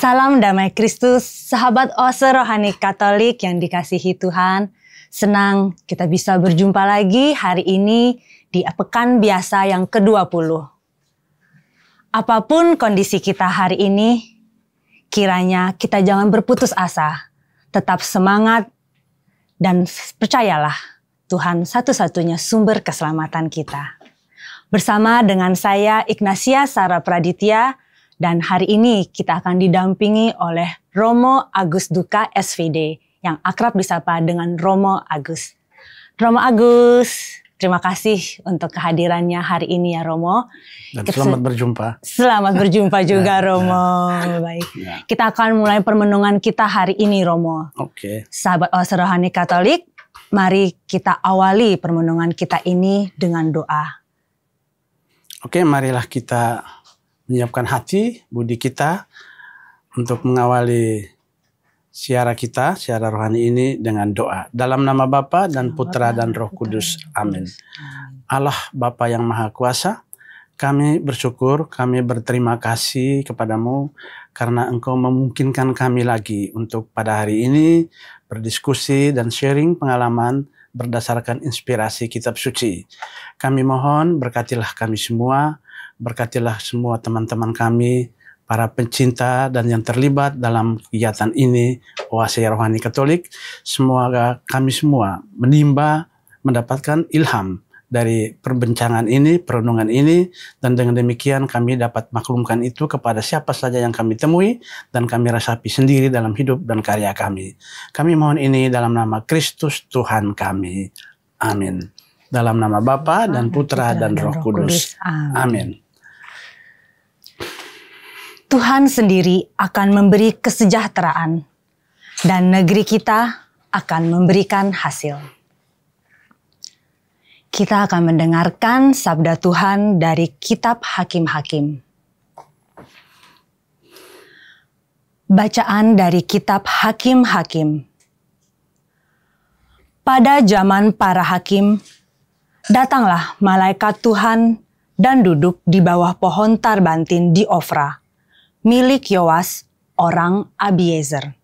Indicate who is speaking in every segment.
Speaker 1: Salam damai Kristus, sahabat Oase Rohani Katolik yang dikasihi Tuhan. Senang kita bisa berjumpa lagi hari ini di pekan biasa yang ke-20. Apapun kondisi kita hari ini, kiranya kita jangan berputus asa. Tetap semangat dan percayalah Tuhan satu-satunya sumber keselamatan kita. Bersama dengan saya Ignatia Sara Praditya, dan hari ini kita akan didampingi oleh Romo Agus Duka SVD yang akrab disapa dengan Romo Agus. Romo Agus, terima kasih untuk kehadirannya hari ini ya Romo.
Speaker 2: Dan selamat berjumpa.
Speaker 1: Selamat berjumpa juga Romo. Baik. Kita akan mulai permenungan kita hari ini Romo.
Speaker 2: Oke.
Speaker 1: Sahabat Oase Rohani Katolik, mari kita awali permenungan kita ini dengan doa.
Speaker 2: Oke, marilah kita menyiapkan hati, budi kita untuk mengawali siara kita, siara rohani ini dengan doa. Dalam nama Bapa dan Putra dan Roh Kudus. Amin. Allah Bapa yang Maha Kuasa, kami bersyukur, kami berterima kasih kepadamu karena Engkau memungkinkan kami lagi untuk pada hari ini berdiskusi dan sharing pengalaman berdasarkan inspirasi kitab suci. Kami mohon berkatilah kami semua, berkatilah semua teman-teman kami, para pencinta dan yang terlibat dalam kegiatan ini, Oase Rohani Katolik. Semoga kami semua menimba, mendapatkan ilham dari perbincangan ini, perenungan ini, dan dengan demikian kami dapat maklumkan itu kepada siapa saja yang kami temui dan kami rasapi sendiri dalam hidup dan karya kami. Kami mohon ini dalam nama Kristus Tuhan kami. Amin. Dalam nama Bapa dan Putra dan Roh Kudus. Amin.
Speaker 1: Tuhan sendiri akan memberi kesejahteraan dan negeri kita akan memberikan hasil. Kita akan mendengarkan sabda Tuhan dari kitab Hakim-Hakim. Bacaan dari kitab Hakim-Hakim. Pada zaman para hakim, datanglah malaikat Tuhan dan duduk di bawah pohon tarbantin di Ofra, milik Yoas, orang Abiezer.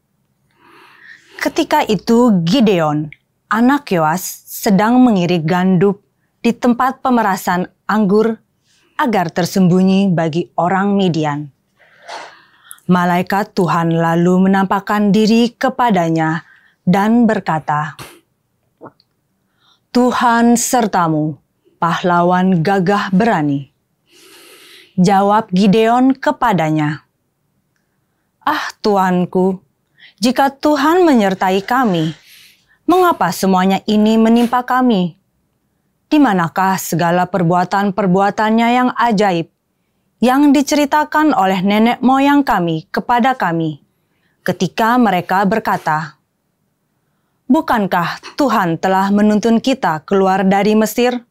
Speaker 1: Ketika itu Gideon, anak Yoas, sedang mengirik gandum di tempat pemerasan anggur agar tersembunyi bagi orang Midian. Malaikat Tuhan lalu menampakkan diri kepadanya dan berkata, "Tuhan sertamu, pahlawan gagah berani." Jawab Gideon kepadanya, "Ah Tuanku, jika Tuhan menyertai kami, mengapa semuanya ini menimpa kami? Di manakah segala perbuatan-perbuatannya yang ajaib, yang diceritakan oleh nenek moyang kami kepada kami, ketika mereka berkata, 'Bukankah Tuhan telah menuntun kita keluar dari Mesir?'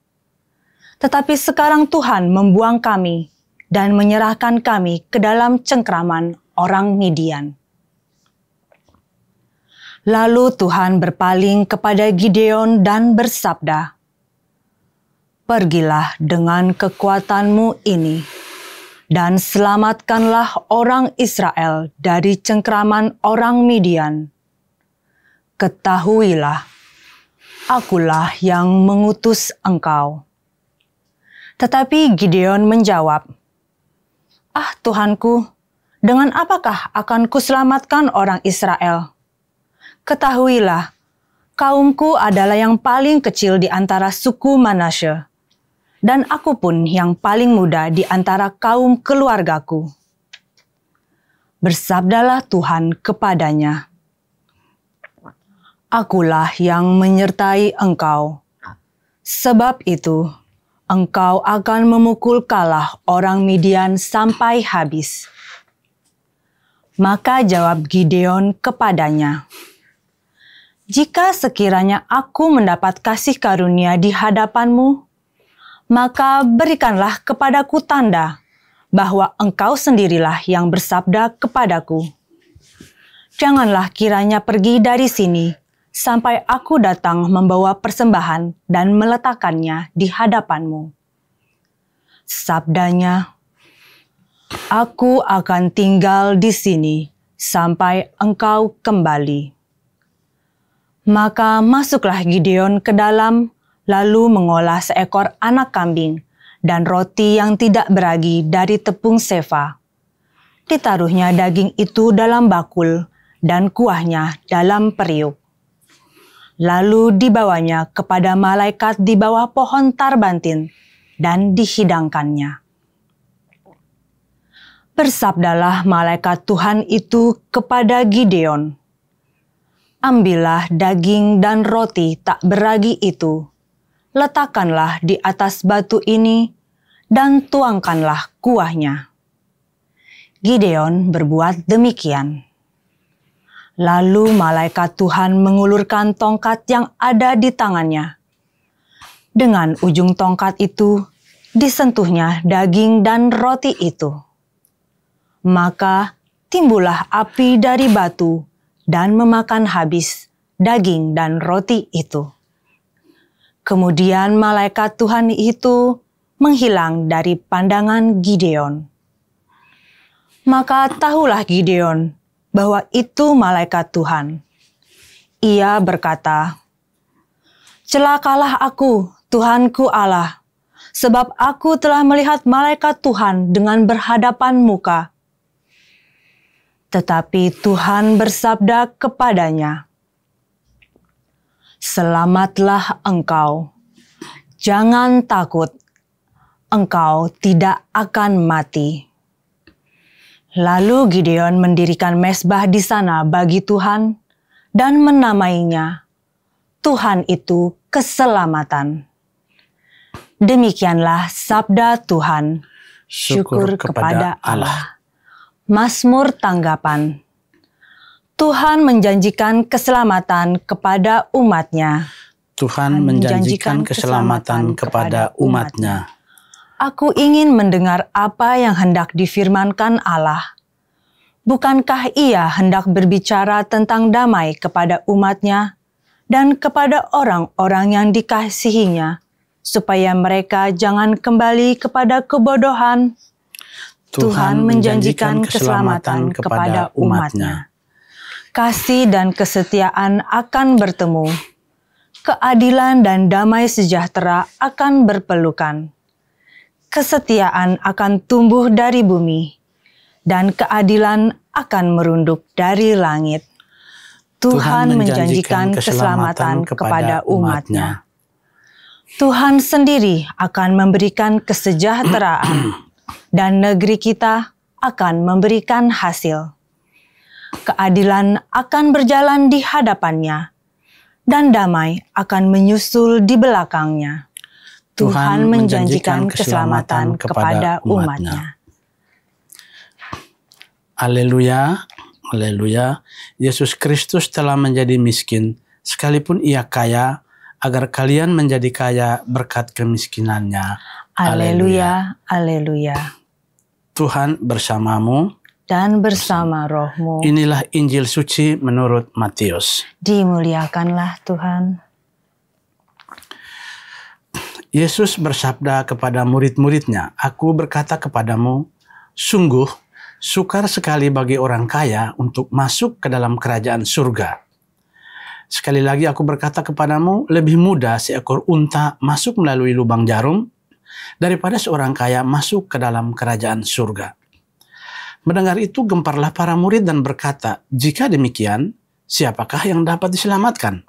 Speaker 1: Tetapi sekarang Tuhan membuang kami dan menyerahkan kami ke dalam cengkraman orang Midian." Lalu Tuhan berpaling kepada Gideon dan bersabda, "Pergilah dengan kekuatanmu ini, dan selamatkanlah orang Israel dari cengkraman orang Midian. Ketahuilah, akulah yang mengutus engkau." Tetapi Gideon menjawab, "Ah Tuhanku, dengan apakah akan kuselamatkan orang Israel? Ketahuilah, kaumku adalah yang paling kecil di antara suku Manasye, dan aku pun yang paling muda di antara kaum keluargaku." Bersabdalah Tuhan kepadanya, "Akulah yang menyertai engkau. Sebab itu, engkau akan memukul kalah orang Midian sampai habis." Maka jawab Gideon kepadanya, "Jika sekiranya aku mendapat kasih karunia di hadapanmu, maka berikanlah kepadaku tanda bahwa engkau sendirilah yang bersabda kepadaku. Janganlah kiranya pergi dari sini sampai aku datang membawa persembahan dan meletakkannya di hadapanmu." Sabdanya, "Aku akan tinggal di sini sampai engkau kembali." Maka masuklah Gideon ke dalam, lalu mengolah seekor anak kambing dan roti yang tidak beragi dari tepung sefa. Ditaruhnya daging itu dalam bakul dan kuahnya dalam periuk. Lalu dibawanya kepada malaikat di bawah pohon tarbantin dan dihidangkannya. Bersabdalah malaikat Tuhan itu kepada Gideon, "Ambillah daging dan roti tak beragi itu, letakkanlah di atas batu ini, dan tuangkanlah kuahnya." Gideon berbuat demikian. Lalu malaikat Tuhan mengulurkan tongkat yang ada di tangannya. Dengan ujung tongkat itu disentuhnya daging dan roti itu. Maka timbullah api dari batu dan memakan habis daging dan roti itu. Kemudian malaikat Tuhan itu menghilang dari pandangan Gideon. Maka tahulah Gideon bahwa itu malaikat Tuhan. Ia berkata, "Celakalah aku, Tuhanku Allah, sebab aku telah melihat malaikat Tuhan dengan berhadapan muka." Tetapi Tuhan bersabda kepadanya, "Selamatlah engkau, jangan takut, engkau tidak akan mati." Lalu Gideon mendirikan mezbah di sana bagi Tuhan dan menamainya Tuhan itu Keselamatan. Demikianlah sabda Tuhan. Syukur kepada Allah. Mazmur tanggapan. Tuhan menjanjikan keselamatan kepada umat-Nya.
Speaker 2: Tuhan menjanjikan keselamatan kepada umat-Nya.
Speaker 1: Aku ingin mendengar apa yang hendak difirmankan Allah. Bukankah Ia hendak berbicara tentang damai kepada umat-Nya dan kepada orang-orang yang dikasihi-Nya, supaya mereka jangan kembali kepada kebodohan? Tuhan menjanjikan keselamatan kepada umat-Nya. Kasih dan kesetiaan akan bertemu. Keadilan dan damai sejahtera akan berpelukan. Kesetiaan akan tumbuh dari bumi, dan keadilan akan merunduk dari langit. Tuhan menjanjikan keselamatan kepada umat-Nya. Tuhan sendiri akan memberikan kesejahteraan, dan negeri kita akan memberikan hasil. Keadilan akan berjalan di hadapannya, dan damai akan menyusul di belakangnya. Tuhan menjanjikan keselamatan kepada umat-Nya.
Speaker 2: Haleluya, haleluya. Yesus Kristus telah menjadi miskin, sekalipun Ia kaya, agar kalian menjadi kaya berkat kemiskinannya.
Speaker 1: Haleluya, haleluya.
Speaker 2: Tuhan bersamamu
Speaker 1: Dan bersama rohmu.
Speaker 2: Inilah Injil suci menurut Matius.
Speaker 1: Dimuliakanlah Tuhan.
Speaker 2: Yesus bersabda kepada murid-muridnya, "Aku berkata kepadamu, sungguh sukar sekali bagi orang kaya untuk masuk ke dalam kerajaan surga. Sekali lagi aku berkata kepadamu, lebih mudah seekor unta masuk melalui lubang jarum daripada seorang kaya masuk ke dalam kerajaan surga." Mendengar itu gemparlah para murid dan berkata, "Jika demikian, siapakah yang dapat diselamatkan?"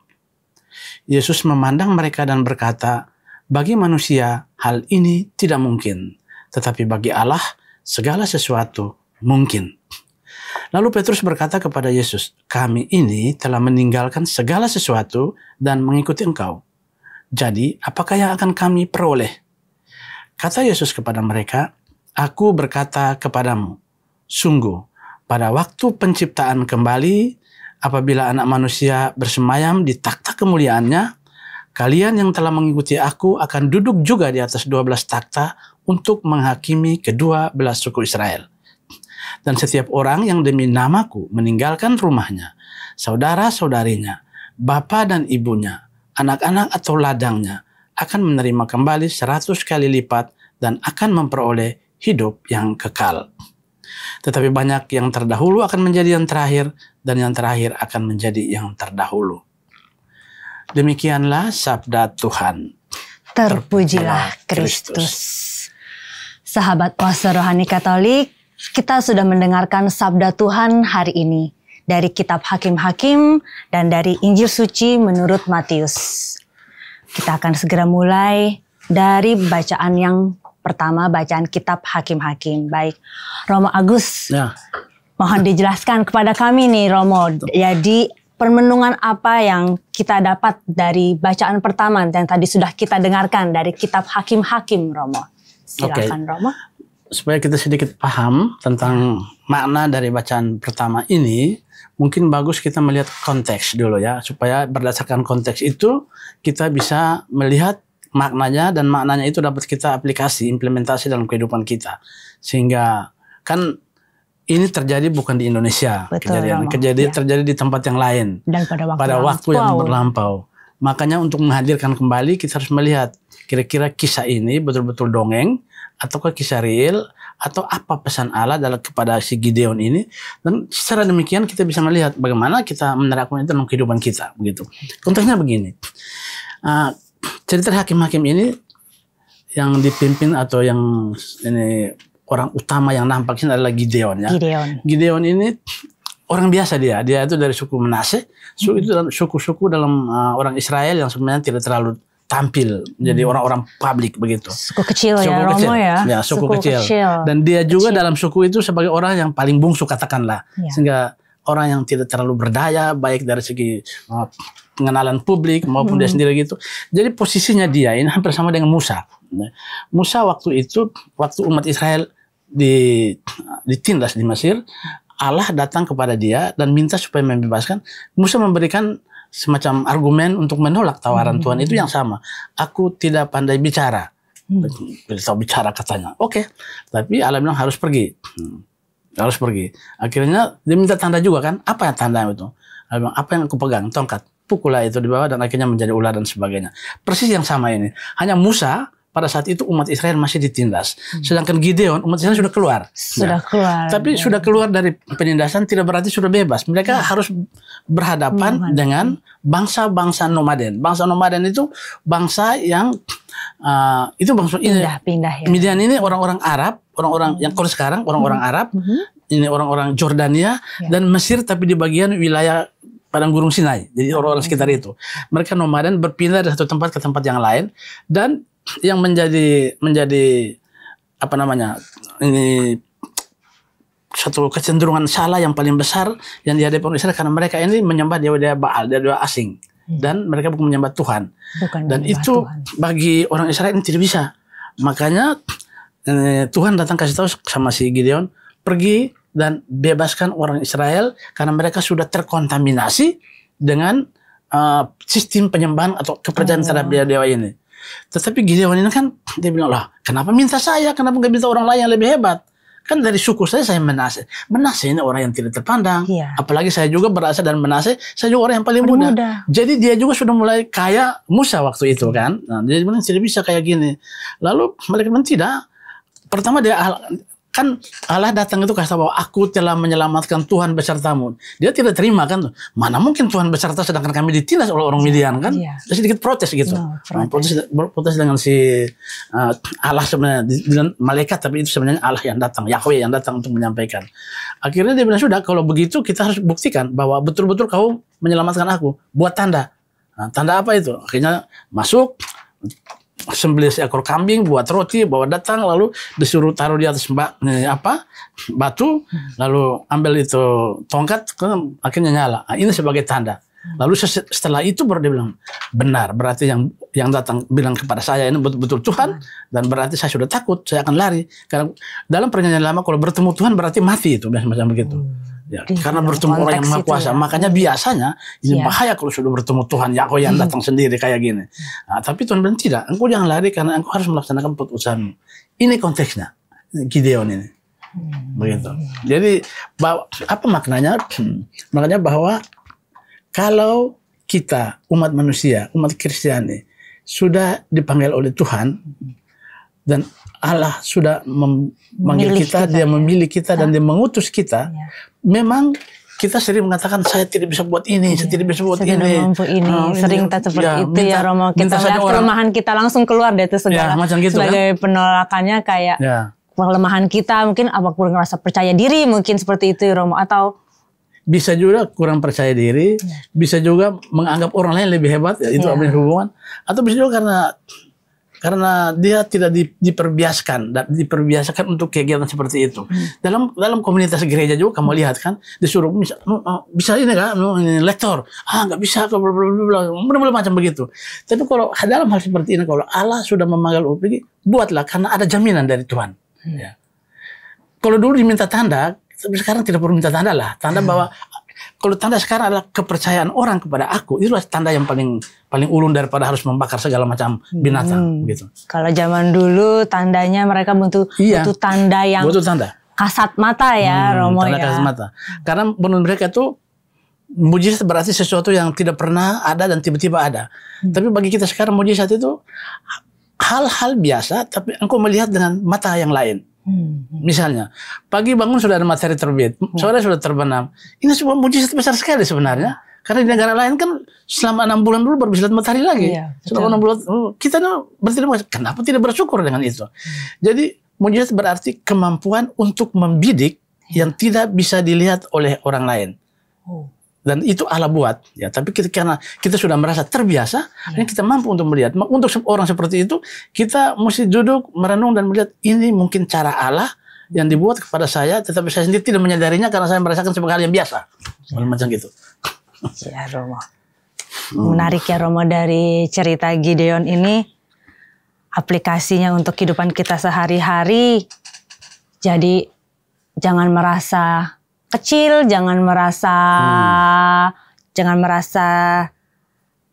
Speaker 2: Yesus memandang mereka dan berkata, "Bagi manusia hal ini tidak mungkin, tetapi bagi Allah segala sesuatu mungkin." Lalu Petrus berkata kepada Yesus, "Kami ini telah meninggalkan segala sesuatu dan mengikuti Engkau. Jadi apakah yang akan kami peroleh?" Kata Yesus kepada mereka, "Aku berkata kepadamu, sungguh pada waktu penciptaan kembali, apabila Anak Manusia bersemayam di takhta kemuliaannya, kalian yang telah mengikuti aku akan duduk juga di atas 12 takhta untuk menghakimi kedua belas suku Israel. Dan setiap orang yang demi namaku meninggalkan rumahnya, saudara-saudarinya, bapa dan ibunya, anak-anak atau ladangnya, akan menerima kembali 100 kali lipat dan akan memperoleh hidup yang kekal. Tetapi banyak yang terdahulu akan menjadi yang terakhir, dan yang terakhir akan menjadi yang terdahulu. Demikianlah sabda Tuhan.
Speaker 1: Terpujilah Kristus. Sahabat Oase Rohani Katolik, kita sudah mendengarkan sabda Tuhan hari ini dari kitab Hakim-Hakim dan dari Injil Suci menurut Matius. Kita akan segera mulai dari bacaan yang pertama, bacaan kitab Hakim-Hakim. Baik, Romo Agus, mohon dijelaskan kepada kami nih Romo, jadi permenungan apa yang kita dapat dari bacaan pertama yang tadi sudah kita dengarkan dari kitab Hakim-Hakim, Romo. Silakan, Romo.
Speaker 2: Supaya kita sedikit paham tentang makna dari bacaan pertama ini, mungkin bagus kita melihat konteks dulu ya, supaya berdasarkan konteks itu kita bisa melihat maknanya, dan maknanya itu dapat kita aplikasi, implementasi dalam kehidupan kita. Sehingga kan ini terjadi bukan di Indonesia, kejadian terjadi di tempat yang lain
Speaker 1: dan pada
Speaker 2: waktu yang berlampau. Makanya untuk menghadirkan kembali kita harus melihat kira-kira kisah ini betul-betul dongeng ataukah kisah real, atau apa pesan Allah kepada si Gideon ini, dan secara demikian kita bisa melihat bagaimana kita menerapkan itu dalam kehidupan kita. Begitu. Konteksnya begini, cerita Hakim-Hakim ini yang dipimpin atau yang ini orang utama yang nampak ini adalah Gideon ya. Gideon ini orang biasa, dia itu dari suku Manase. Itu suku-suku dalam orang Israel yang sebenarnya tidak terlalu tampil menjadi orang-orang publik begitu.
Speaker 1: Suku kecil ya, Romo ya.
Speaker 2: Ya, suku kecil. Dan dia juga dalam suku itu sebagai orang yang paling bungsu katakanlah. Sehingga orang yang tidak terlalu berdaya baik dari segi pengenalan publik maupun dia sendiri gitu. Jadi posisinya dia ini hampir sama dengan Musa. Musa waktu umat Israel ditindas di Mesir, Allah datang kepada dia dan minta supaya membebaskan. Musa memberikan semacam argumen untuk menolak tawaran Tuhan itu yang sama. Aku tidak pandai bicara. Tahu bicara katanya. Oke. Tapi Allah bilang harus pergi. Harus pergi. Akhirnya dia minta tanda juga kan. Apa yang tanda itu? Allah bilang, apa yang aku pegang? Tongkat. Pukullah itu di bawah dan akhirnya menjadi ular dan sebagainya. Persis yang sama ini. Hanya Musa pada saat itu umat Israel masih ditindas. Sedangkan Gideon, umat Israel sudah keluar. Tapi sudah keluar dari penindasan tidak berarti sudah bebas. Mereka harus berhadapan dengan bangsa-bangsa nomaden. Bangsa nomaden itu bangsa yang itu bangsa
Speaker 1: pindah ya.
Speaker 2: Midian ini orang-orang Arab, orang-orang yang kalau sekarang orang-orang Arab, ini orang-orang Jordania dan Mesir, tapi di bagian wilayah padang gurun Sinai. Jadi orang-orang sekitar itu. Mereka nomaden berpindah dari satu tempat ke tempat yang lain, dan yang menjadi apa namanya, ini satu kecenderungan salah yang paling besar yang dihadapi orang Israel, karena mereka ini menyembah dewa-dewa Baal, dewa asing, dan mereka bukan menyembah Tuhan. Dan itu Tuhan. Bagi orang Israel ini tidak bisa. Makanya Tuhan datang kasih tahu sama si Gideon, pergi dan bebaskan orang Israel karena mereka sudah terkontaminasi dengan sistem penyembahan atau kepercayaan terhadap dewa-dewa ini. Tetapi Gideon ini kan dia bilang, lah kenapa minta saya, kenapa nggak minta orang lain yang lebih hebat? Kan dari suku saya Manase. Manase ini orang yang tidak terpandang. Apalagi saya juga berasal dari Manase, saya juga orang yang paling muda. Jadi dia juga sudah mulai kaya Musa waktu itu kan. Nah, dia bilang tidak bisa kayak gini. Lalu mereka bilang tidak. Pertama dia kan Allah datang itu kasih tahu bahwa aku telah menyelamatkan Tuhan besertamu. Dia tidak terima kan, mana mungkin Tuhan beserta sedangkan kami ditindas oleh orang Midian kan. Dia sedikit protes gitu. Protes dengan si Allah sebenarnya, dengan malaikat, tapi itu sebenarnya Allah yang datang, Yahweh yang datang untuk menyampaikan. Akhirnya dia bilang, sudah kalau begitu kita harus buktikan bahwa betul-betul kau menyelamatkan aku. Buat tanda. Nah, tanda apa itu? Akhirnya masuk, sembelih seekor kambing, buat roti, bawa datang, lalu disuruh taruh di atas batu, lalu ambil itu tongkat, akhirnya nyala. Nah, ini sebagai tanda. Lalu setelah itu baru dia bilang, benar, berarti yang datang bilang kepada saya ini betul-betul Tuhan, dan berarti saya sudah takut, saya akan lari. Karena dalam perjanjian lama kalau bertemu Tuhan berarti mati itu, macam begitu. Ya, karena bertemu orang yang maha kuasa. Makanya biasanya ini bahaya kalau sudah bertemu Tuhan Yahweh yang datang sendiri kayak gini. Nah, tapi Tuhan bilang tidak, engkau jangan lari karena engkau harus melaksanakan putusanmu. Ini konteksnya Gideon ini. Begitu. Jadi apa maknanya? Maknanya bahwa kalau kita umat manusia, umat Kristiani sudah dipanggil oleh Tuhan, dan Allah sudah memanggil kita, Dia memilih kita dan Dia mengutus kita. Memang kita sering mengatakan saya tidak bisa buat ini, saya tidak bisa buat ini.
Speaker 1: Mampu ini. Sering kita seperti itu ya Romo. Kita lihat kelemahan kita langsung keluar dari itu segala.
Speaker 2: Macam gitu,
Speaker 1: sebagai penolakannya kayak kelemahan kita, mungkin apa kurang rasa percaya diri, mungkin seperti itu Romo, atau
Speaker 2: bisa juga kurang percaya diri, bisa juga menganggap orang lain lebih hebat, itu apa yang hubungan, atau bisa juga karena dia tidak diperbiasakan untuk kegiatan seperti itu. Dalam komunitas gereja juga kamu lihat kan, disuruh bisa ini kan, ini lektor, nggak bisa, benar-benar macam begitu. Tapi kalau dalam hal seperti ini, kalau Allah sudah memanggil pergi, buatlah karena ada jaminan dari Tuhan. Ya. Kalau dulu diminta tanda, sekarang tidak perlu minta tanda lah. Tanda bahwa kalau tanda sekarang adalah kepercayaan orang kepada aku, itulah tanda yang paling ulun daripada harus membakar segala macam binatang gitu.
Speaker 1: Kalau zaman dulu tandanya mereka butuh tanda yang kasat mata ya, Romo
Speaker 2: tanda
Speaker 1: ya.
Speaker 2: Kasat mata. Karena menurut mereka itu mujizat berarti sesuatu yang tidak pernah ada dan tiba-tiba ada. Tapi bagi kita sekarang mujizat itu hal-hal biasa, tapi engkau melihat dengan mata yang lain. Misalnya, pagi bangun sudah ada matahari terbit, sore sudah terbenam. Ini sebuah mujizat besar sekali sebenarnya. Karena di negara lain kan selama 6 bulan dulu baru bisa lihat matahari lagi. Selama 6 bulan, kita berarti kenapa tidak bersyukur dengan itu? Jadi mujizat berarti kemampuan untuk membidik yang tidak bisa dilihat oleh orang lain. Dan itu Allah buat, ya. Tapi karena kita sudah merasa terbiasa, dan kita mampu untuk melihat. Untuk orang seperti itu, kita mesti duduk merenung dan melihat ini mungkin cara Allah yang dibuat kepada saya, tetapi saya sendiri tidak menyadarinya karena saya merasakan sebagai hal yang biasa, macam gitu.
Speaker 1: Ya Romo, menarik ya Romo dari cerita Gideon ini, aplikasinya untuk kehidupan kita sehari-hari. Jadi jangan merasa kecil, jangan merasa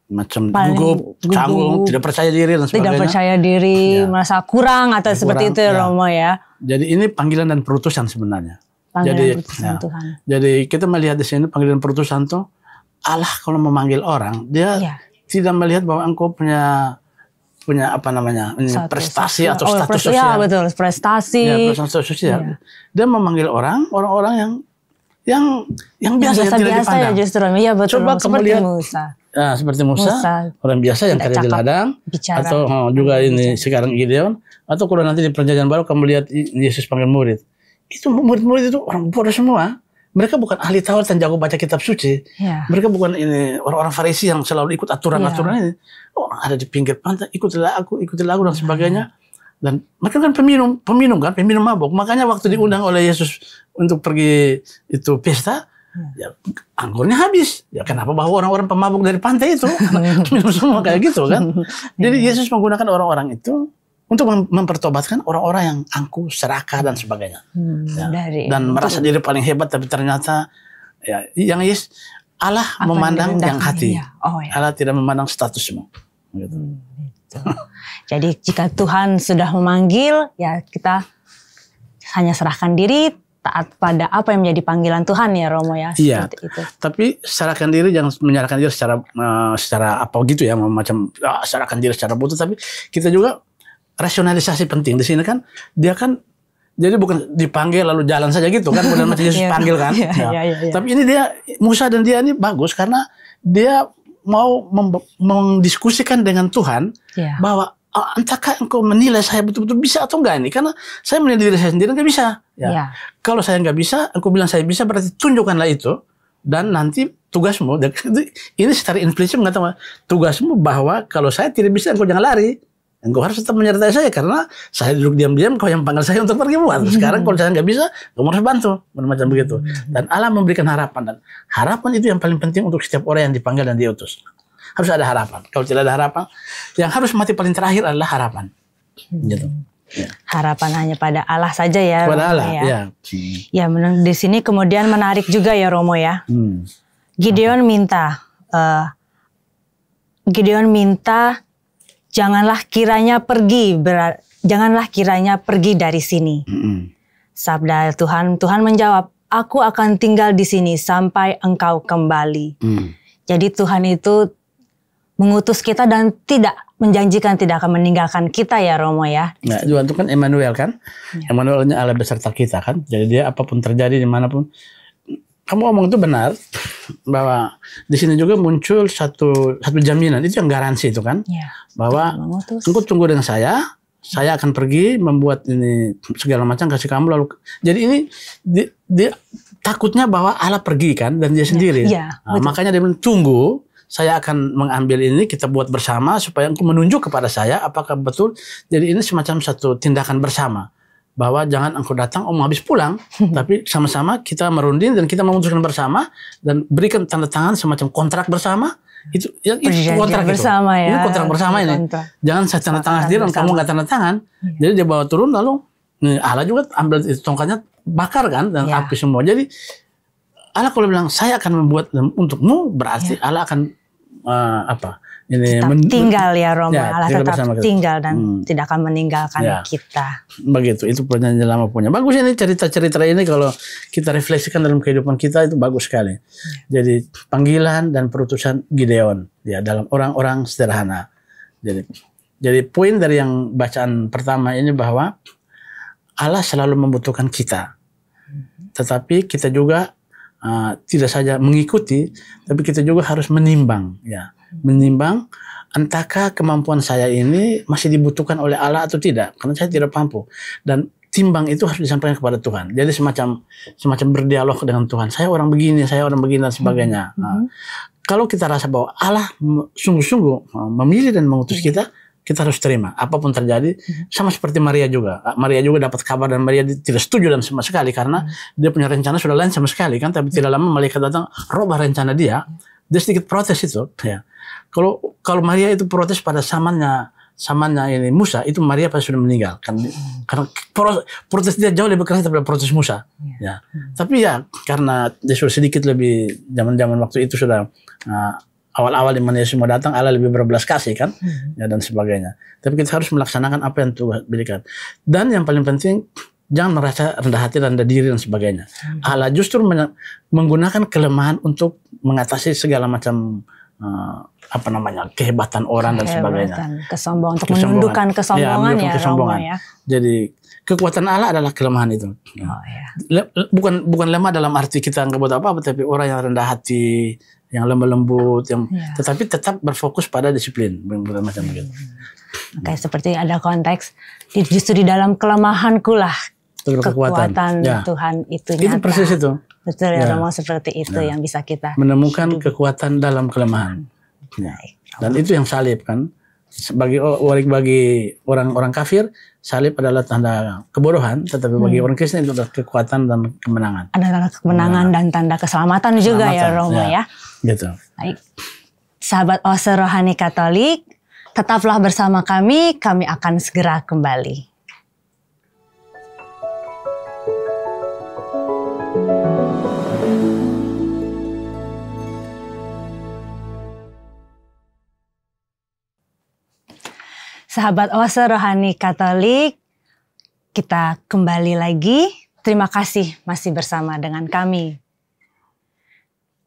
Speaker 2: macam gugup, canggung, tidak percaya diri dan sebagainya.
Speaker 1: Tidak percaya diri, merasa kurang atau seperti itu Romo ya.
Speaker 2: Jadi ini panggilan dan perutusan sebenarnya.
Speaker 1: Perutusan Tuhan.
Speaker 2: Jadi kita melihat di sini panggilan perutusan tuh Allah kalau memanggil orang, dia tidak melihat bahwa engkau punya apa namanya, prestasi atau status sosial.
Speaker 1: Ya betul, prestasi.
Speaker 2: Ya, prestasi sosial. Dia memanggil orang-orang yang biasa, yang tidak dipandang.
Speaker 1: Ya justru, ya betul.
Speaker 2: Coba kamu lihat
Speaker 1: Musa.
Speaker 2: Seperti Musa, orang biasa yang kerja di ladang,
Speaker 1: bicara,
Speaker 2: atau juga ini sekarang Gideon, atau kalau nanti di Perjanjian Baru kamu lihat Yesus panggil murid. Itu murid-murid itu orang bodoh semua. Mereka bukan ahli Taurat dan jago baca kitab suci. Mereka bukan ini orang-orang Farisi yang selalu ikut aturan-aturan ini. Ada di pinggir pantai, ikutilah aku dan sebagainya. Dan mereka kan peminum mabuk. Makanya waktu diundang oleh Yesus untuk pergi itu pesta, ya, anggurnya habis. Ya kenapa bawa orang-orang pemabuk dari pantai itu? Minum semua kayak gitu kan. Jadi Yesus menggunakan orang-orang itu untuk mempertobatkan orang-orang yang angkuh, serakah dan sebagainya. Dan merasa diri paling hebat, tapi ternyata ya, yang Allah memandang yang hati. Allah tidak memandang statusmu. Gitu.
Speaker 1: Jadi jika Tuhan sudah memanggil, ya kita hanya serahkan diri, taat pada apa yang menjadi panggilan Tuhan ya Romo ya.
Speaker 2: Iya.
Speaker 1: Itu.
Speaker 2: Tapi serahkan diri, jangan menyerahkan diri secara apa gitu ya, macam serahkan diri secara butuh. Tapi kita juga rasionalisasi penting di sini kan. Dia kan jadi bukan dipanggil lalu jalan saja gitu kan, bukan macam Yesus panggil kan. Tapi ini dia Musa dan dia ini bagus karena dia mau mendiskusikan dengan Tuhan bahwa entahkah engkau menilai saya betul-betul bisa atau enggak ini, karena saya menilai diri saya sendiri enggak bisa. Kalau saya enggak bisa, engkau bilang saya bisa, berarti tunjukkanlah itu dan nanti tugasmu. Ini secara implisit mengatakan tugasmu bahwa kalau saya tidak bisa, engkau jangan lari. Engkau harus tetap menyertai saya karena saya duduk diam-diam, kau yang panggil saya untuk pergi buat. Sekarang kalau saya nggak bisa, kamu harus bantu, macam begitu. Dan Allah memberikan harapan, dan harapan itu yang paling penting untuk setiap orang yang dipanggil dan diutus. Harus ada harapan. Kalau tidak ada harapan, yang harus mati paling terakhir adalah harapan. Gitu.
Speaker 1: Harapan hanya pada Allah saja ya.
Speaker 2: Pada Allah.
Speaker 1: Ya, di sini kemudian menarik juga ya Romo ya. Gideon minta. Janganlah kiranya pergi dari sini. Sabda Tuhan menjawab, aku akan tinggal di sini sampai engkau kembali. Jadi Tuhan itu mengutus kita dan tidak menjanjikan tidak akan meninggalkan kita ya Romo ya.
Speaker 2: Nah, Tuhan itu kan Emmanuel kan.
Speaker 1: Ya.
Speaker 2: Emmanuelnya Allah beserta kita kan. Jadi dia apapun terjadi dimanapun. Kamu ngomong itu benar bahwa di sini juga muncul satu jaminan, itu yang garansi itu kan.
Speaker 1: Ya.
Speaker 2: Bahwa engkau tunggu dengan saya akan pergi membuat ini segala macam kasih kamu lalu. Jadi ini dia takutnya bahwa Allah pergi kan dan dia sendiri.
Speaker 1: Ya,
Speaker 2: Nah, makanya dia bilang tunggu, saya akan mengambil ini kita buat bersama supaya engkau menunjuk kepada saya apakah betul. Jadi ini semacam satu tindakan bersama. Bahwa jangan engkau datang, om habis pulang, tapi sama-sama kita merunding dan kita memutuskan bersama dan berikan tanda tangan semacam kontrak bersama. Itu kontrak
Speaker 1: bersama
Speaker 2: itu.
Speaker 1: Ya.
Speaker 2: Ini kontrak bersama ini. Jangan saya tanda tangan sendiri dan kamu nggak tanda tangan. Jadi dia bawa turun lalu Allah juga ambil itu tongkatnya bakar kan dan api semua. Jadi Allah kalau bilang saya akan membuat untukmu berarti Allah akan ini
Speaker 1: tinggal ya Romo.
Speaker 2: Ya,
Speaker 1: Allah tetap tinggal dan tidak akan meninggalkan kita.
Speaker 2: Begitu, itu perjanjian lama punya. Bagus ini cerita-cerita ini kalau kita refleksikan dalam kehidupan kita itu bagus sekali. Jadi panggilan dan perutusan Gideon ya dalam orang-orang sederhana. Jadi poin dari yang bacaan pertama ini bahwa Allah selalu membutuhkan kita. Tetapi kita juga tidak saja mengikuti, tapi kita juga harus menimbang ya. Menimbang entahkah kemampuan saya ini masih dibutuhkan oleh Allah atau tidak, karena saya tidak mampu. Dan timbang itu harus disampaikan kepada Tuhan. Jadi semacam berdialog dengan Tuhan. Saya orang begini dan sebagainya. Nah, kalau kita rasa bahwa Allah sungguh-sungguh memilih dan mengutus kita harus terima apapun terjadi. Sama seperti Maria juga. Maria juga dapat kabar dan Maria tidak setuju dan sama sekali karena dia punya rencana sudah lain sama sekali kan. Tapi tidak lama malaikat datang rubah rencana dia. Dia sedikit protes itu. Ya. Kalau Maria itu protes pada samannya ini Musa, itu Maria pasti sudah meninggal kan. Karena protes dia jauh lebih keras daripada protes Musa. Ya. Tapi ya karena dia sudah sedikit lebih zaman waktu itu sudah awal-awal di mana Yesus mau datang, Allah lebih berbelas kasih kan, ya, dan sebagainya. Tapi kita harus melaksanakan apa yang Tuhan berikan. Dan yang paling penting, jangan merasa rendah hati, rendah diri dan sebagainya. Allah justru menggunakan kelemahan untuk mengatasi segala macam kehebatan orang dan sebagainya.
Speaker 1: Kesombongan, untuk menundukkan kesombongan ya Romo ya.
Speaker 2: Jadi kekuatan Allah adalah kelemahan itu. Bukan lemah dalam arti kita nggak buat apa-apa, tapi orang yang rendah hati, yang lemah lembut, tetapi tetap berfokus pada disiplin, macam begitu.
Speaker 1: Kayak seperti ada konteks, justru di dalam kelemahanku lah kekuatan Tuhan itu nyata. Itu
Speaker 2: persis itu.
Speaker 1: Betul ya Romo, seperti itu yang bisa kita
Speaker 2: menemukan kekuatan dalam kelemahan. Dan itu yang salib kan. Bagi orang kafir, salib adalah tanda kebodohan, tetapi bagi orang Kristen itu adalah kekuatan dan kemenangan.
Speaker 1: Adalah kemenangan dan tanda keselamatan juga ya Romo ya.
Speaker 2: Gitu.
Speaker 1: Baik. Sahabat Oase Rohani Katolik, tetaplah bersama kami akan segera kembali. Sahabat Oase Rohani Katolik, kita kembali lagi. Terima kasih masih bersama dengan kami.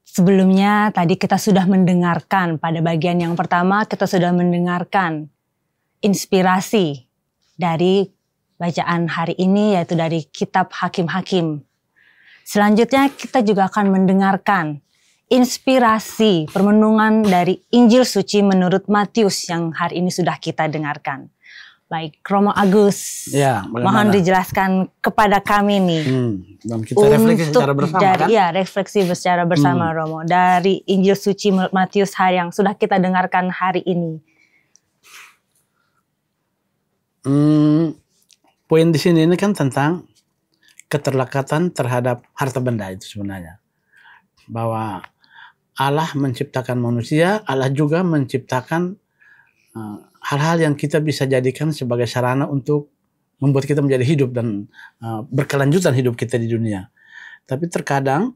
Speaker 1: Sebelumnya tadi kita sudah mendengarkan, pada bagian yang pertama kita sudah mendengarkan inspirasi dari bacaan hari ini, yaitu dari kitab Hakim-Hakim. Selanjutnya kita juga akan mendengarkan inspirasi permenungan dari Injil Suci menurut Matius yang hari ini sudah kita dengarkan. Baik, Romo Agus, mohon dijelaskan kepada kami nih.
Speaker 2: Dan kita refleksi secara bersama kan?
Speaker 1: Ya, refleksi secara bersama Romo. Dari Injil Suci menurut Matius hari yang sudah kita dengarkan hari ini.
Speaker 2: Poin di sini ini kan tentang keterlekatan terhadap harta benda itu sebenarnya. Bahwa Allah menciptakan manusia, Allah juga menciptakan hal-hal yang kita bisa jadikan sebagai sarana untuk membuat kita menjadi hidup dan berkelanjutan hidup kita di dunia. Tapi terkadang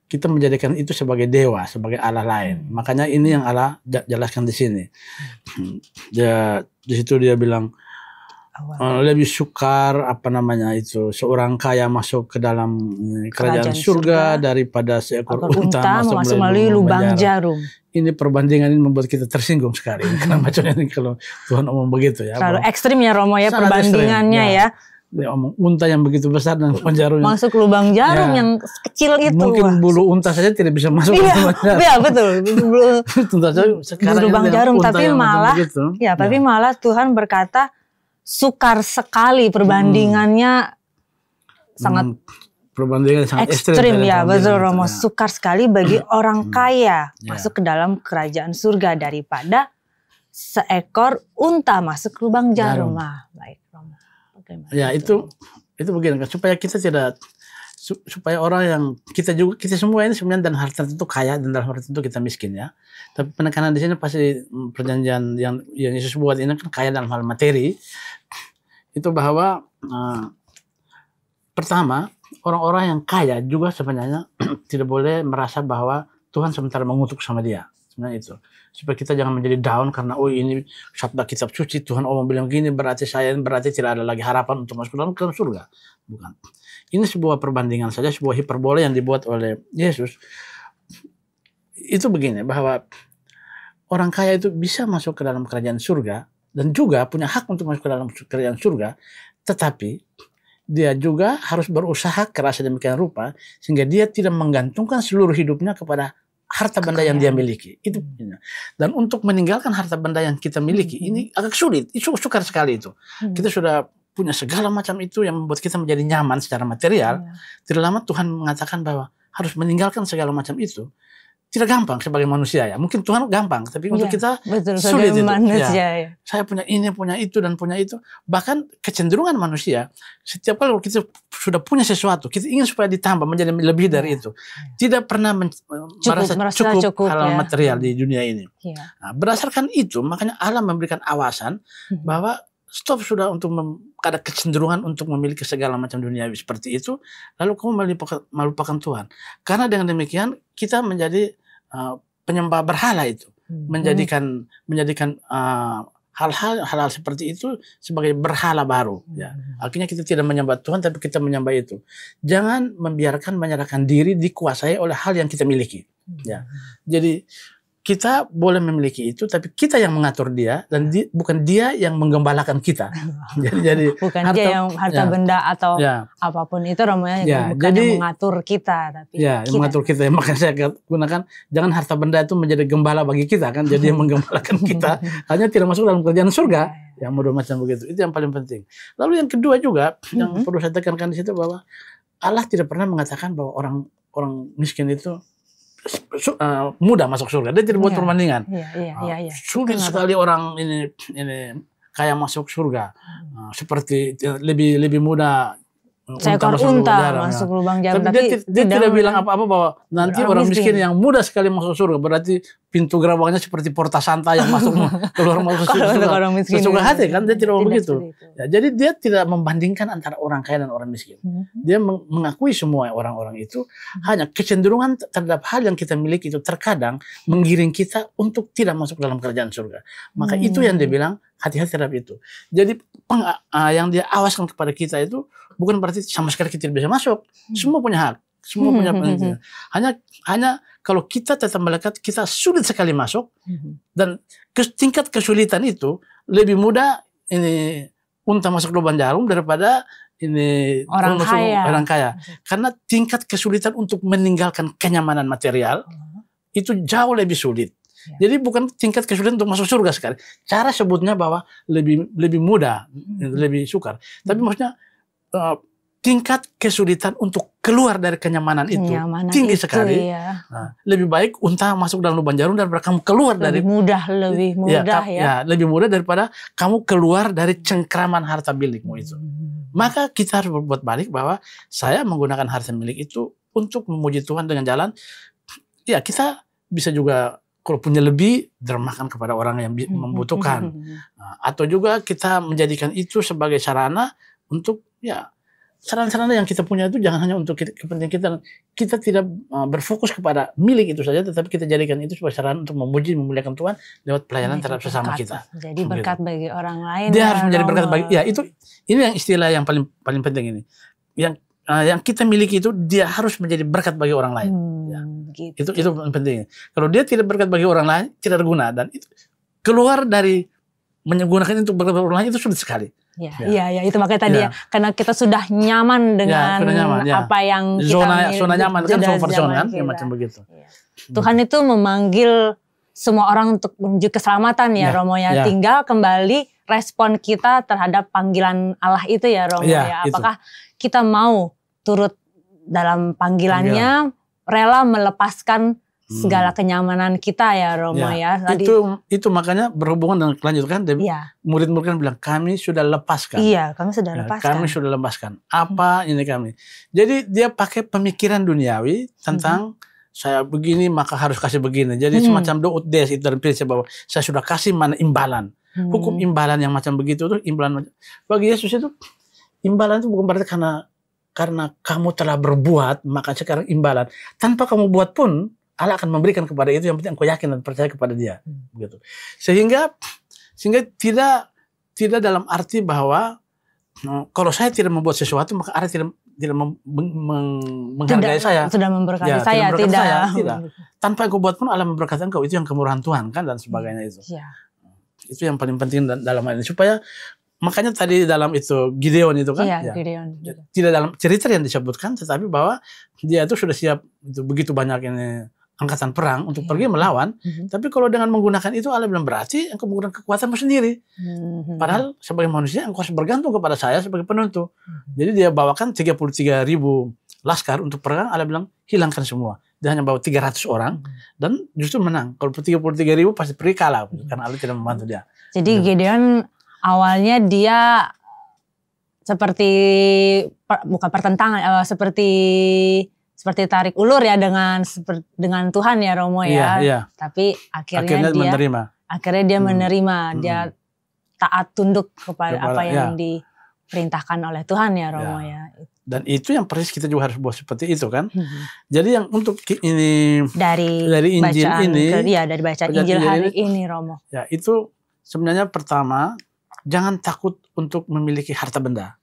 Speaker 2: kita menjadikan itu sebagai dewa, sebagai Allah lain. Makanya ini yang Allah jelaskan di sini. Di situ dia bilang lebih sukar seorang kaya masuk ke dalam kerajaan surga daripada seekor unta masuk melalui lubang jarum. ini perbandingan ini membuat kita tersinggung sekali. Karena macamnya ini kalau Tuhan omong begitu ya.
Speaker 1: Terlalu ekstrim ya Romo ya
Speaker 2: Sangat
Speaker 1: perbandingannya
Speaker 2: ekstrim,
Speaker 1: ya.
Speaker 2: Dia omong unta yang begitu besar dan lubang jarum yang
Speaker 1: Masuk lubang jarum yang kecil itu.
Speaker 2: mungkin bulu unta saja tidak bisa masuk ke lubang jarum.
Speaker 1: Iya betul.
Speaker 2: Unta saja sekarang
Speaker 1: lubang
Speaker 2: ini
Speaker 1: jarum
Speaker 2: unta
Speaker 1: tapi
Speaker 2: yang macam
Speaker 1: malah
Speaker 2: begitu.
Speaker 1: tapi malah Tuhan berkata sukar sekali perbandingannya sangat
Speaker 2: perbandingan sangat
Speaker 1: ekstrim ya, betul Romo.
Speaker 2: Ya.
Speaker 1: Sukar sekali bagi orang kaya masuk ke dalam kerajaan surga daripada seekor unta masuk ke lubang jarum. Baik Romo. Bagaimana
Speaker 2: Ya itu begini kan, supaya kita tidak supaya orang yang kita semua ini sebenarnya dalam hal tertentu kaya dan dalam hal tertentu kita miskin ya. Tapi penekanan di sini pasti perjanjian yang Yesus buat ini kan kaya dalam hal materi. Itu bahwa pertama, orang-orang yang kaya juga sebenarnya tidak boleh merasa bahwa Tuhan sementara mengutuk sama dia. Sebenarnya itu. Supaya kita jangan menjadi down karena ini sabda kitab suci Tuhan bilang gini berarti tidak ada lagi harapan untuk masuk ke dalam surga. Bukan. Ini sebuah perbandingan saja, sebuah hiperbole yang dibuat oleh Yesus. Itu begini bahwa orang kaya itu bisa masuk ke dalam kerajaan surga dan juga punya hak untuk masuk ke dalam kerajaan surga, tetapi dia juga harus berusaha keras demikian rupa sehingga dia tidak menggantungkan seluruh hidupnya kepada harta benda yang dia miliki. Itu. Dan untuk meninggalkan harta benda yang kita miliki ini agak sulit, itu sukar sekali itu. Kita sudah punya segala macam itu yang membuat kita menjadi nyaman secara material. Tidak lama Tuhan mengatakan bahwa harus meninggalkan segala macam itu. Tidak gampang sebagai manusia ya. Mungkin Tuhan gampang, tapi untuk kita sulit itu.
Speaker 1: Manusia,
Speaker 2: Saya punya ini, punya itu, dan punya itu. Bahkan kecenderungan manusia, setiap kali kita sudah punya sesuatu, kita ingin supaya ditambah menjadi lebih dari itu. Tidak pernah merasa cukup hal material di dunia ini. Nah, berdasarkan itu, makanya Allah memberikan awasan bahwa stop sudah untuk ada kecenderungan untuk memiliki segala macam duniawi seperti itu, lalu kamu melupakan Tuhan. Karena dengan demikian kita menjadi penyembah berhala itu, menjadikan hal-hal seperti itu sebagai berhala baru. Ya. Akhirnya kita tidak menyembah Tuhan, tapi kita menyembah itu. Jangan menyerahkan diri dikuasai oleh hal yang kita miliki. Ya. Jadi kita boleh memiliki itu, tapi kita yang mengatur dia dan bukan dia yang menggembalakan kita. Jadi
Speaker 1: bukan dia yang harta benda atau apapun itu namanya bukan yang mengatur kita, tapi
Speaker 2: yang mengatur kita. Makanya saya gunakan jangan harta benda itu menjadi gembala bagi kita kan, jadi yang menggembalakan kita hanya tidak masuk dalam kerajaan surga. Yang model macam begitu. Itu yang paling penting. Lalu yang kedua juga yang perlu saya tekankan di situ bahwa Allah tidak pernah mengatakan bahwa orang miskin itu mudah masuk surga. Dia tidak buat perbandingan. Sulit sekali orang ini kaya masuk surga. Seperti lebih mudah
Speaker 1: seekor unta masuk lubang jarum.
Speaker 2: Tapi dia tidak bilang apa-apa bahwa nanti orang miskin yang mudah sekali masuk surga. Berarti pintu gerbangnya seperti Porta Santa yang keluar masuk surga. Sesuka hati kan, dia tidak begitu. Ya, jadi dia tidak membandingkan antara orang kaya dan orang miskin. Dia mengakui semua orang-orang itu. Hanya kecenderungan terhadap hal yang kita miliki itu terkadang menggiring kita untuk tidak masuk dalam kerajaan surga. Maka itu yang dia bilang hati-hati terhadap itu. Jadi yang dia awaskan kepada kita itu bukan berarti sama sekali kita tidak bisa masuk. Semua punya hak, semua punya penelitian. Hanya kalau kita tetap melekat, kita sulit sekali masuk dan tingkat kesulitan itu lebih mudah ini unta masuk lubang jarum daripada ini orang kaya. Karena tingkat kesulitan untuk meninggalkan kenyamanan material itu jauh lebih sulit. Jadi bukan tingkat kesulitan untuk masuk surga sekali. Cara sebutnya bahwa lebih mudah, lebih sukar. Tapi maksudnya tingkat kesulitan untuk keluar dari kenyamanan itu tinggi sekali. Nah, lebih baik unta masuk dalam lubang jarum daripada kamu keluar dari
Speaker 1: lebih mudah ya.
Speaker 2: Lebih mudah daripada kamu keluar dari cengkraman harta milikmu itu. Maka kita harus berbuat balik bahwa saya menggunakan harta milik itu untuk memuji Tuhan dengan jalan. Ya kita bisa juga kalau punya lebih dermakan kepada orang yang membutuhkan. Atau juga kita menjadikan itu sebagai sarana untuk sarana-sarana yang kita punya itu jangan hanya untuk kepentingan kita. Kita tidak berfokus kepada milik itu saja, tetapi kita jadikan itu sebagai sarana untuk memuji, memuliakan Tuhan lewat pelayanan terhadap sesama kita.
Speaker 1: Jadi berkat bagi orang lain.
Speaker 2: Dia harus menjadi berkat bagi. Ya ini yang istilah yang paling penting ini. Yang yang kita miliki itu dia harus menjadi berkat bagi orang lain. Ya.
Speaker 1: Gitu.
Speaker 2: Itu penting. Kalau dia tidak berkat bagi orang lain, tidak berguna, dan itu keluar dari menggunakan itu berkat bagi orang lain itu sulit sekali.
Speaker 1: Iya, itu makanya tadi ya, karena kita sudah nyaman dengan apa yang kita
Speaker 2: zona nyaman kan, comfort zone kan, ya, macam begitu.
Speaker 1: Tuhan itu memanggil semua orang untuk menuju keselamatan ya, Romo ya. Tinggal kembali respon kita terhadap panggilan Allah itu ya, Romo ya. Apakah kita mau turut dalam panggilannya, rela melepaskan segala kenyamanan kita ya, Romo ya. Tadi,
Speaker 2: itu makanya berhubungan dengan kelanjutan kan, murid-murid kan bilang kami sudah lepaskan.
Speaker 1: Iya, kami sudah lepaskan.
Speaker 2: Kami sudah lepaskan. Apa ini kami? Jadi dia pakai pemikiran duniawi tentang saya begini maka harus kasih begini. Jadi semacam do ut des itu dari prinsip bahwa saya sudah kasih mana imbalan. Hukum imbalan yang macam begitu tuh imbalan bagi Yesus itu imbalan itu bukan berarti karena kamu telah berbuat maka sekarang imbalan. Tanpa kamu buat pun Allah akan memberikan kepada itu, yang penting engkau yakin dan percaya kepada Dia. Begitu. Sehingga tidak dalam arti bahwa kalau saya tidak membuat sesuatu maka Allah tidak menghargai saya.
Speaker 1: Sudah memberkati saya, tidak.
Speaker 2: Tanpa engkau buat pun Allah memberkati engkau, itu yang kemurahan Tuhan kan dan sebagainya itu. Itu yang paling penting dalam hal ini, supaya makanya tadi dalam itu Gideon itu kan, Gideon. Tidak dalam cerita yang disebutkan, tetapi bahwa dia itu sudah siap itu begitu banyak ini angkatan perang untuk pergi melawan. Tapi kalau dengan menggunakan itu Allah bilang berarti engkau menggunakan kekuatanmu sendiri. Padahal sebagai manusia engkau harus bergantung kepada saya sebagai penentu. Jadi dia bawakan 33.000 laskar untuk perang. Allah bilang hilangkan semua. Dia hanya bawa 300 orang dan justru menang. Kalau 33.000 pasti pergi kalah karena Allah tidak membantu dia.
Speaker 1: Jadi Gideon awalnya dia seperti bukan pertentangan, seperti tarik ulur ya dengan Tuhan ya, Romo ya. Tapi akhirnya dia menerima. Dia taat tunduk kepada apa yang diperintahkan oleh Tuhan ya, Romo ya.
Speaker 2: Dan itu yang persis kita juga harus buat seperti itu kan. Jadi yang untuk ini dari Injil bacaan, ini,
Speaker 1: dari bacaan Injil hari ini, Romo.
Speaker 2: Ya, itu sebenarnya pertama jangan takut untuk memiliki harta benda.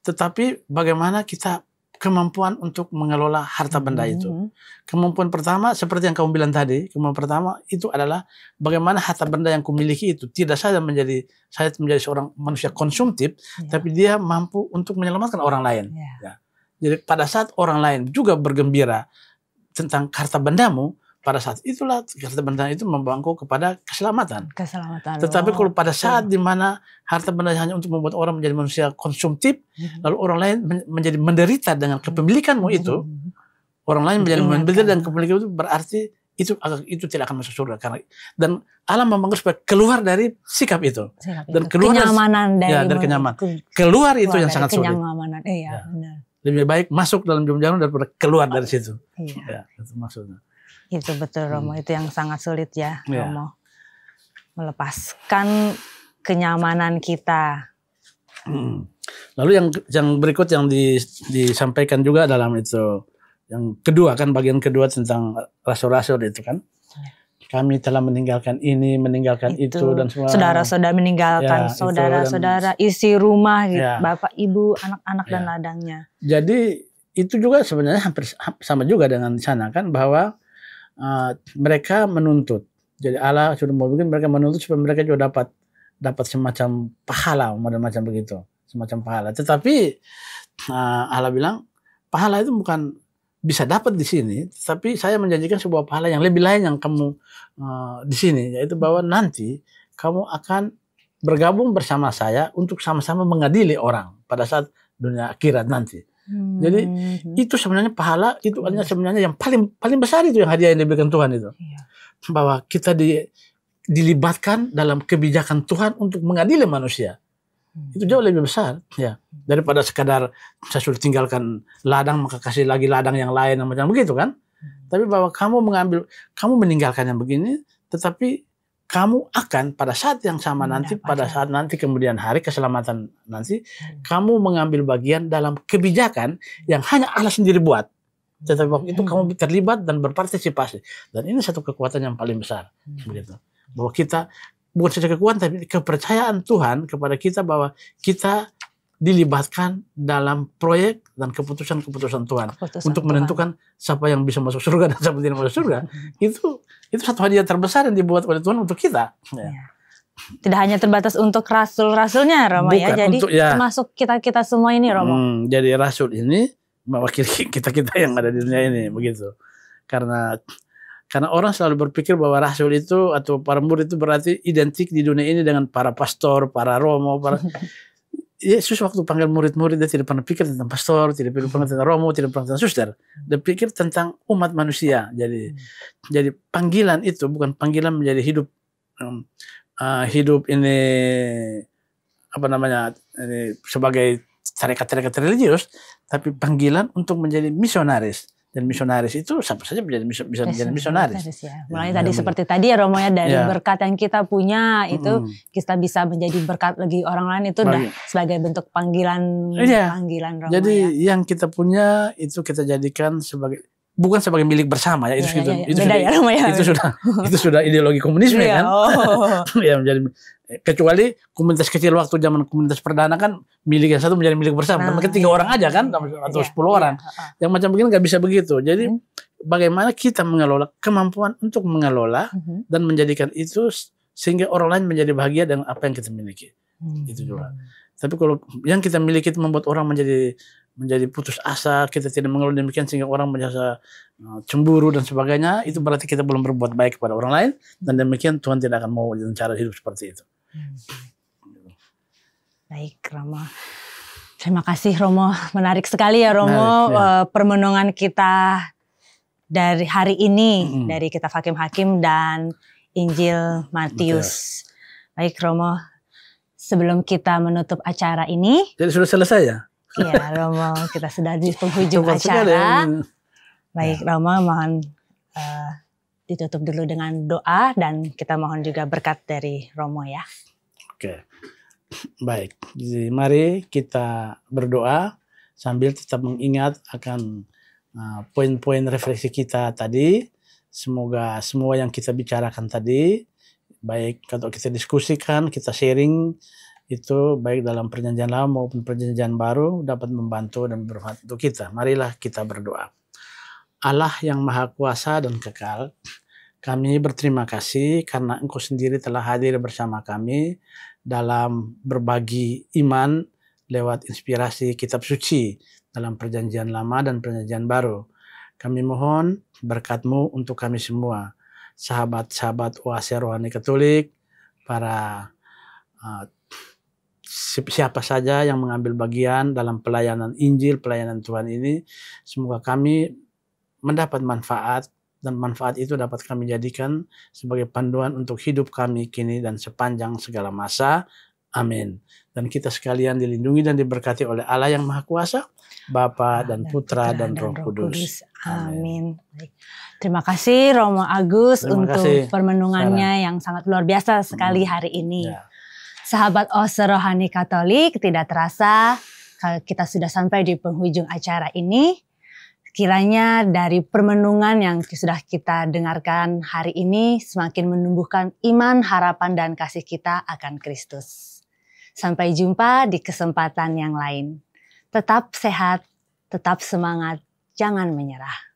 Speaker 2: Tetapi bagaimana kita kemampuan untuk mengelola harta benda itu. Kemampuan pertama seperti yang kamu bilang tadi, kemampuan pertama itu adalah bagaimana harta benda yang kumiliki itu tidak saja menjadi seorang manusia konsumtif, tapi dia mampu untuk menyelamatkan orang lain. Jadi pada saat orang lain juga bergembira tentang harta bendamu, pada saat itulah harta benda itu membawa engkau kepada keselamatan. Tetapi kalau pada saat di mana harta benda hanya untuk membuat orang menjadi manusia konsumtif, lalu orang lain menjadi menderita dengan kepemilikanmu itu, orang lain menjadi menderita dengan kepemilikan itu, berarti itu tidak akan masuk surga. Dan Allah memanggil supaya keluar dari sikap itu. Dan keluar
Speaker 1: kenyamanan
Speaker 2: dari kenyamanan. Keluar itu yang sangat sulit. Lebih baik masuk dalam jarum daripada keluar dari situ. Itu maksudnya.
Speaker 1: Itu betul, Romo. Itu yang sangat sulit ya, Romo. Melepaskan kenyamanan kita.
Speaker 2: Lalu yang berikut yang disampaikan juga dalam itu, yang kedua kan, bagian kedua tentang rasul-rasul itu kan. Kami telah meninggalkan ini, meninggalkan itu dan semua.
Speaker 1: Saudara-saudara meninggalkan saudara-saudara, isi rumah, gitu, bapak, ibu, anak-anak dan ladangnya. Jadi
Speaker 2: itu juga sebenarnya hampir sama juga dengan di sana kan, bahwa mereka menuntut. Jadi Allah sudah mau bikin mereka menuntut supaya mereka juga dapat semacam pahala, macam begitu, semacam pahala. Tetapi Allah bilang pahala itu bukan bisa dapat di sini, tapi saya menjanjikan sebuah pahala yang lebih lain yang kamu di sini, yaitu bahwa nanti kamu akan bergabung bersama saya untuk sama-sama mengadili orang pada saat dunia akhirat nanti. Jadi itu sebenarnya pahala itu hanya sebenarnya yang paling besar, itu yang hadiah yang diberikan Tuhan itu. Bahwa kita dilibatkan dalam kebijakan Tuhan untuk mengadili manusia. Itu jauh lebih besar ya daripada sekadar saya sudah tinggalkan ladang maka kasih lagi ladang yang lain macam begitu kan. Tapi bahwa kamu meninggalkan yang begini, tetapi kamu akan pada saat yang sama nanti, pada saat nanti kemudian hari keselamatan nanti, kamu mengambil bagian dalam kebijakan yang hanya Allah sendiri buat. Tetapi waktu itu kamu terlibat dan berpartisipasi. Dan ini satu kekuatan yang paling besar. Begitu. Bahwa kita, bukan saja kekuatan, tapi kepercayaan Tuhan kepada kita bahwa kita dilibatkan dalam proyek dan keputusan-keputusan Tuhan untuk
Speaker 1: Tuhan.
Speaker 2: menentukan siapa yang bisa masuk surga dan siapa yang tidak masuk surga. Itu satu hadiah terbesar yang dibuat oleh Tuhan untuk kita.
Speaker 1: Ya. Tidak hanya terbatas untuk rasul-rasulnya, Romo.
Speaker 2: Bukan,
Speaker 1: ya. Jadi
Speaker 2: untuk, ya.
Speaker 1: termasuk kita semua ini, Romo.
Speaker 2: Jadi rasul ini mewakili kita yang ada di dunia ini, begitu. Karena orang selalu berpikir bahwa rasul itu atau para murid itu berarti identik di dunia ini dengan para pastor, para romo, para Yesus waktu panggil murid-murid dia tidak pernah pikir tentang pastor, tidak pernah pikir tentang romo, tidak pernah tentang suster. Dia pikir tentang umat manusia. Jadi panggilan itu bukan panggilan menjadi hidup ini apa namanya ini sebagai tarekat religius, tapi panggilan untuk menjadi misionaris. Dan misionaris itu siapa saja bisa menjadi misionaris.
Speaker 1: Ya. Mulai tadi seperti tadi ya Romo ya, dari berkat yang kita punya itu kita bisa menjadi berkat bagi orang lain, itu udah sebagai bentuk panggilan Romo.
Speaker 2: Jadi yang kita punya itu kita jadikan bukan sebagai milik bersama ya, itu sudah ideologi komunisme kan. Ya, menjadi kecuali komunitas kecil waktu zaman komunitas perdana kan milik yang satu menjadi milik bersama. Mungkin 3 orang aja kan atau 10 orang. Yang macam begini nggak bisa begitu. Jadi bagaimana kita mengelola kemampuan untuk mengelola dan menjadikan itu sehingga orang lain menjadi bahagia dengan apa yang kita miliki. Itu juga. Tapi kalau yang kita miliki itu membuat orang menjadi putus asa, kita tidak mengelola demikian sehingga orang merasa cemburu dan sebagainya, itu berarti kita belum berbuat baik kepada orang lain, dan demikian Tuhan tidak akan mau dengan cara hidup seperti itu.
Speaker 1: Baik Romo, terima kasih Romo, menarik sekali ya Romo permenungan kita dari hari ini dari Kitab Hakim-Hakim dan Injil Matius. Baik Romo, sebelum kita menutup acara ini,
Speaker 2: jadi sudah selesai ya?
Speaker 1: Iya Romo, kita sudah di penghujung acara. Baik Romo, mohon ditutup dulu dengan doa dan kita mohon juga berkat dari Romo ya.
Speaker 2: Oke, baik. Jadi mari kita berdoa sambil tetap mengingat akan poin-poin refleksi kita tadi. Semoga semua yang kita bicarakan tadi, baik kalau kita diskusikan, kita sharing, itu baik dalam perjanjian lama maupun perjanjian baru dapat membantu dan bermanfaat untuk kita. Marilah kita berdoa. Allah yang Maha Kuasa dan Kekal, kami berterima kasih karena Engkau sendiri telah hadir bersama kami dalam berbagi iman lewat inspirasi kitab suci dalam perjanjian lama dan perjanjian baru. Kami mohon berkat-Mu untuk kami semua, sahabat-sahabat Oase Rohani Katolik, para siapa saja yang mengambil bagian dalam pelayanan Injil, pelayanan Tuhan ini, semoga kami mendapat manfaat, dan manfaat itu dapat kami jadikan sebagai panduan untuk hidup kami kini dan sepanjang segala masa. Amin. Dan kita sekalian dilindungi dan diberkati oleh Allah yang Maha Kuasa, Bapa dan Putra dan Roh Kudus.
Speaker 1: Amin. Terima kasih Romo Agus untuk permenungannya yang sangat luar biasa sekali hari ini. Sahabat Oase Rohani Katolik, tidak terasa kita sudah sampai di penghujung acara ini. Kiranya dari permenungan yang sudah kita dengarkan hari ini semakin menumbuhkan iman, harapan, dan kasih kita akan Kristus. Sampai jumpa di kesempatan yang lain. Tetap sehat, tetap semangat, jangan menyerah.